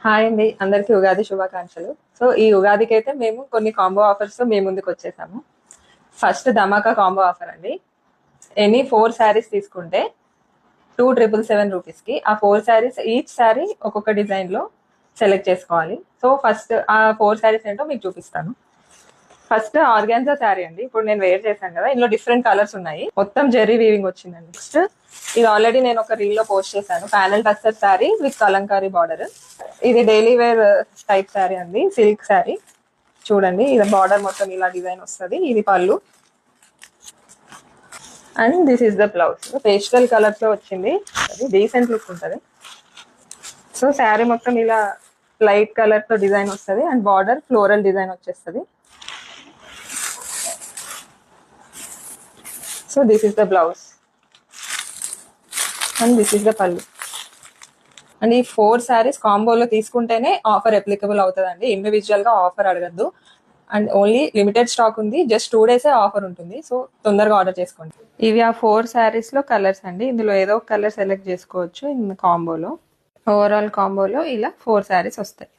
Hi అండి, అందరికీ ఉగాది శుభాకాంక్షలు. సో ఈ ఉగాదికి అయితే మేము కొన్ని కాంబో ఆఫర్స్ తో మేము ముందుకు వచ్చేసాము. ఫస్ట్ ధమాకా కాంబో ఆఫర్ అండి. ఎనీ 4 శారీస్ తీసుకుంటే 2777 రూపీస్ కి ఆ 4 శారీస్, ఈచ్ శారీ ఒక్కొక్క డిజైన్ లో సెలెక్ట్ చేసుకోవాలి. సో ఫస్ట్ ఆ 4 శారీస్ ఏంటో మీకు చూపిస్తాను. ఫస్ట్ ఆర్గాన్జా శారీ అండి. ఇప్పుడు నేను వేర్ చేశాను కదా, ఇందులో డిఫరెంట్ కలర్స్ ఉన్నాయి. మొత్తం జెర్రీ వీవింగ్ వచ్చిందండి. నెక్స్ట్ ఇది ఆల్రెడీ నేను ఒక రీల్ లో పోస్ట్ చేశాను, panel tussar sari with Kalamkari border. ఇది డైలీ వేర్ టైప్ శారీ అండి, సిల్క్ శారీ. చూడండి, ఇది బార్డర్ మొత్తం ఇలా డిజైన్ వస్తుంది. ఇది pallu and this is the blouse. Pastel colours లో వచ్చింది, అది డీసెంట్ లుక్ ఉంటుంది. సో శారీ మొత్తం ఇలా లైట్ కలర్ తో డిజైన్ వస్తుంది అండ్ బార్డర్ ఫ్లోరల్ డిజైన్ వచ్చేస్తుంది. So this is the blouse and this is the pallu. And ఈ 4 శారీస్ కాంబోలో తీసుకుంటేనే ఆఫర్ అప్లికబుల్ అవుతుందండి. ఇండివిజువల్ గా ఆఫర్ అడగద్దు. అండ్ ఓన్లీ లిమిటెడ్ స్టాక్ ఉంది, జస్ట్ 2 డేసే ఆఫర్ ఉంటుంది. సో తొందరగా ఆర్డర్ చేసుకోండి. ఇవి ఆ 4 శారీస్ లో కలర్స్ అండి. ఇందులో ఏదో ఒక కలర్ సెలెక్ట్ చేసుకోవచ్చు ఇన్ కాంబోలో. ఓవరాల్ కాంబోలో ఇలా 4 శారీస్ వస్తాయి.